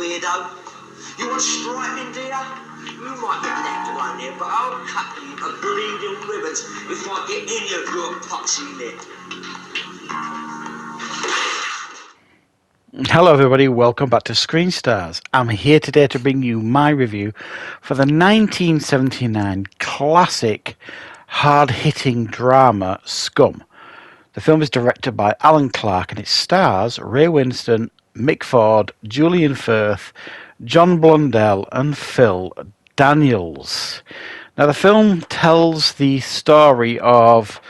weirdo. You want striping, dear? You might be left alone here, but I'll cut you to bleeding ribbons if I get any of your poxy lip. Hello everybody, welcome back to Screenstars. I'm here today to bring you my review for the 1979 classic hard-hitting drama Scum. The film is directed by Alan Clark and it stars Ray Winston, Mick Ford, Julian Firth, John Blundell and Phil Daniels. Now the film tells the story of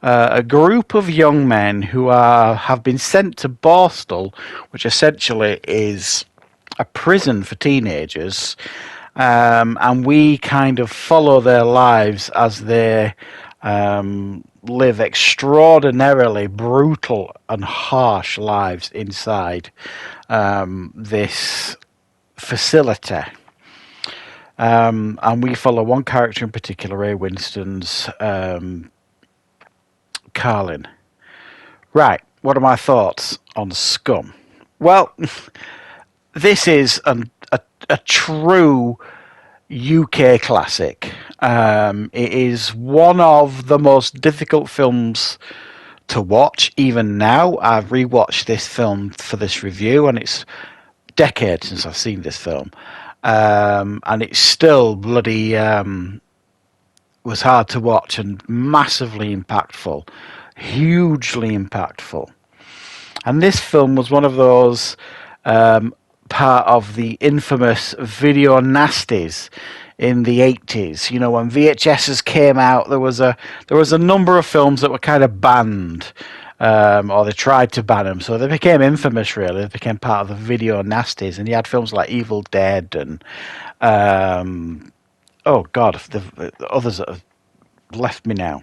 a group of young men who have been sent to Borstal, which essentially is a prison for teenagers, and we kind of follow their lives as they live extraordinarily brutal and harsh lives inside this facility. And we follow one character in particular, Ray Winston's Carlin. Right, what are my thoughts on Scum? Well, this is a true UK classic. It is one of the most difficult films to watch even now. I've rewatched this film for this review and it's decades since I've seen this film. And it's still bloody was hard to watch and massively impactful, hugely impactful. And this film was one of those part of the infamous video nasties in the 80s. You know, when VHSs came out, there was a number of films that were kind of banned, or they tried to ban them, so they became infamous. Really, they became part of the video nasties, and you had films like Evil Dead and oh God, the others that have left me now.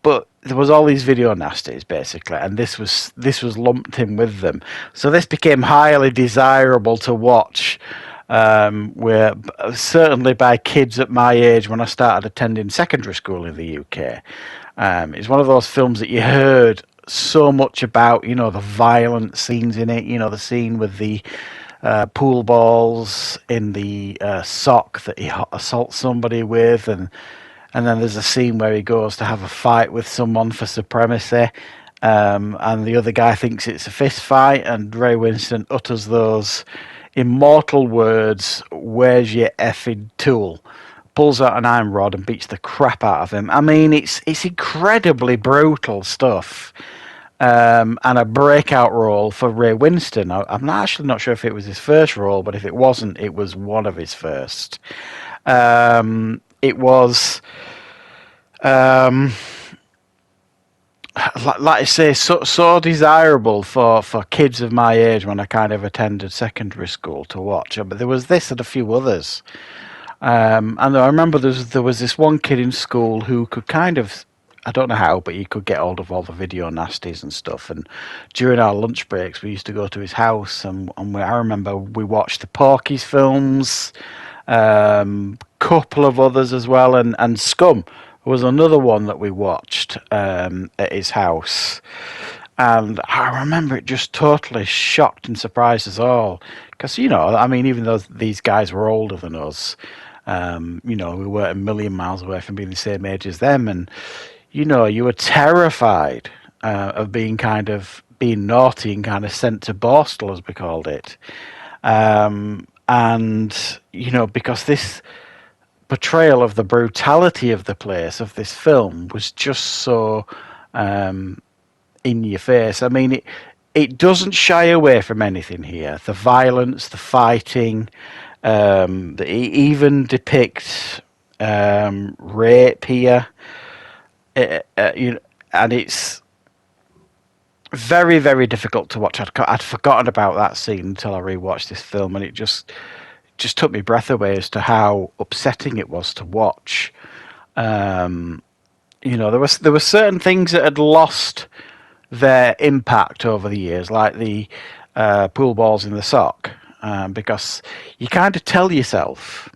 But there was all these video nasties basically, and this was lumped in with them. So this became highly desirable to watch. Where certainly by kids at my age when I started attending secondary school in the UK. It's one of those films that you heard so much about. You know, the violent scenes in it. You know, the scene with the pool balls in the sock that he assaults somebody with, and then there's a scene where he goes to have a fight with someone for supremacy, and the other guy thinks it's a fist fight, and Ray Winston utters those immortal words, "Where's your effing tool?" Pulls out an iron rod and beats the crap out of him. I mean, it's incredibly brutal stuff. And a breakout role for Ray Winston. I'm actually not sure if it was his first role, but if it wasn't, it was one of his first. It was, like I say, so desirable for kids of my age when I kind of attended secondary school to watch. But there was this and a few others. And I remember there was this one kid in school who could kind of, I don't know how, but he could get hold of all the video nasties and stuff. And during our lunch breaks, we used to go to his house, and I remember we watched the Porky's films, couple of others as well, and Scum was another one that we watched at his house. And I remember it just totally shocked and surprised us all. Because, you know, I mean, even though these guys were older than us, you know, we weren't a million miles away from being the same age as them. And, you know, you were terrified of being naughty and kind of sent to Borstal, as we called it. And, you know, because this portrayal of the brutality of the place, of this film, was just so in your face. I mean, it doesn't shy away from anything here. The violence, the fighting, it even depicts rape here. You know, and it's very, very difficult to watch. I'd forgotten about that scene until I rewatched this film, and it just took me breath away as to how upsetting it was to watch. You know, there were certain things that had lost their impact over the years, like the pool balls in the sock, because you kind of tell yourself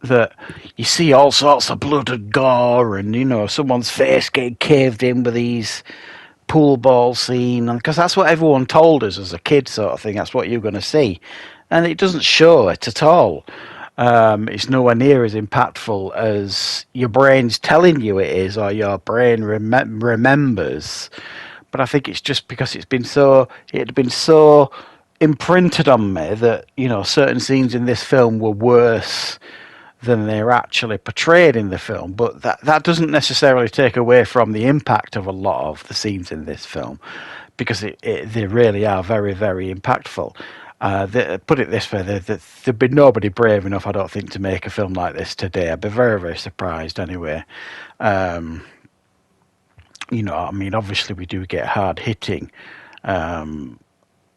that you see all sorts of blood and gore, and, you know, someone's face getting caved in with these pool ball scene, and because that's what everyone told us as a kid, sort of thing. That's what you're going to see, and it doesn't show it at all. It's nowhere near as impactful as your brain's telling you it is, or your brain remembers. But I think it's just because it had been so imprinted on me that, you know, certain scenes in this film were worse than they're actually portrayed in the film. But that doesn't necessarily take away from the impact of a lot of the scenes in this film, because they really are very, very impactful. Put it this way, there'd be nobody brave enough, I don't think, to make a film like this today. I'd be very, very surprised anyway. You know, I mean, obviously we do get hard-hitting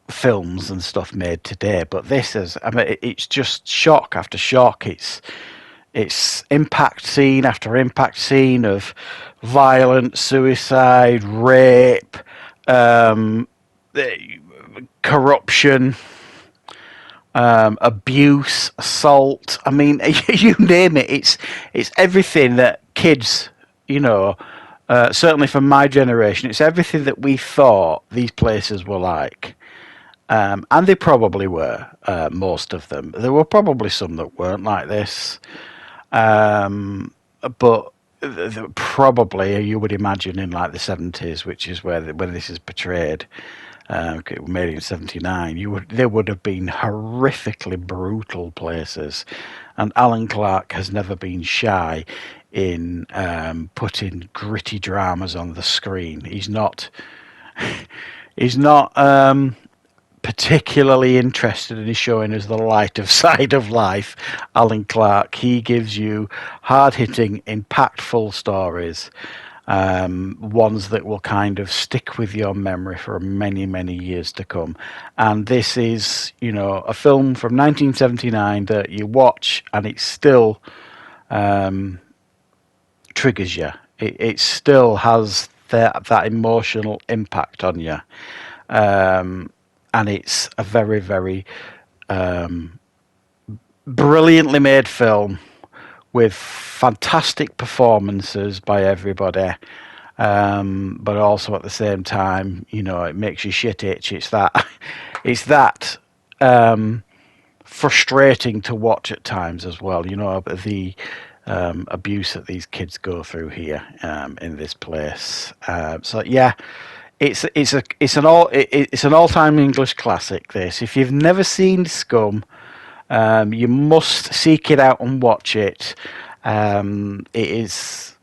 films and stuff made today, but this is, I mean, it's just shock after shock. It's impact scene after impact scene of violence, suicide, rape, corruption, abuse, assault. I mean, you name it. It's everything that kids, you know, certainly from my generation, it's everything that we thought these places were like. And they probably were, most of them. There were probably some that weren't like this. But probably, you would imagine, in like the 70s, which is where this is portrayed, made in 79, there would have been horrifically brutal places. And Alan Clark has never been shy in putting gritty dramas on the screen. He's not particularly interested in showing us the light of side of life. Alan Clark, he gives you hard-hitting, impactful stories, ones that will kind of stick with your memory for many, many years to come. And this is, you know, a film from 1979 that you watch and it still triggers you. It still has that emotional impact on you. And it's a very, very brilliantly made film with fantastic performances by everybody, but also at the same time, you know, it makes you shit itch. It's that frustrating to watch at times as well. You know, the abuse that these kids go through here in this place. So yeah. It's an all-time English classic. This, if you've never seen Scum, you must seek it out and watch it. It's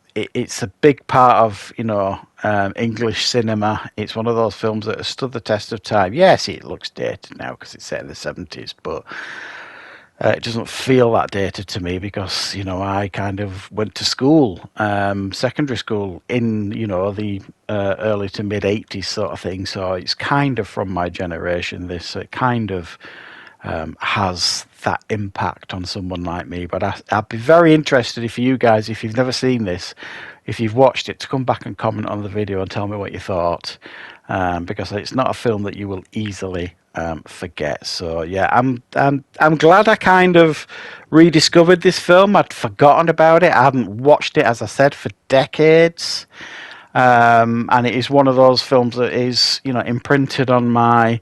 a big part of, you know, English cinema. It's one of those films that has stood the test of time. Yes, it looks dated now because it's set in the 70s, but it doesn't feel that dated to me because, you know, I kind of went to school, secondary school, in, you know, the early to mid 80s sort of thing. So it's kind of from my generation, this. So it kind of has that impact on someone like me. But I'd be very interested if you guys, if you've never seen this, if you've watched it, to come back and comment on the video and tell me what you thought, because it's not a film that you will easily forget. So yeah, I'm glad I kind of rediscovered this film. I'd forgotten about it. I hadn't watched it, as I said, for decades. And it is one of those films that is, you know, imprinted on my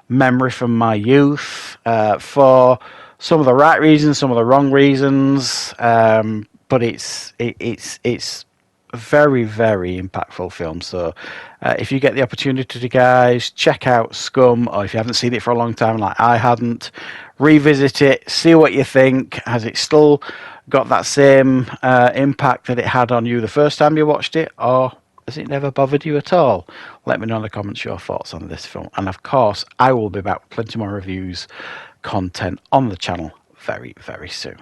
memory from my youth, for some of the right reasons, some of the wrong reasons. But it's a very, very impactful film. So if you get the opportunity to, guys, check out Scum, or if you haven't seen it for a long time like I hadn't, revisit it, see what you think. Has it still got that same impact that it had on you the first time you watched it, or has it never bothered you at all? Let me know in the comments your thoughts on this film. And of course, I will be back with plenty more reviews, content on the channel very, very soon.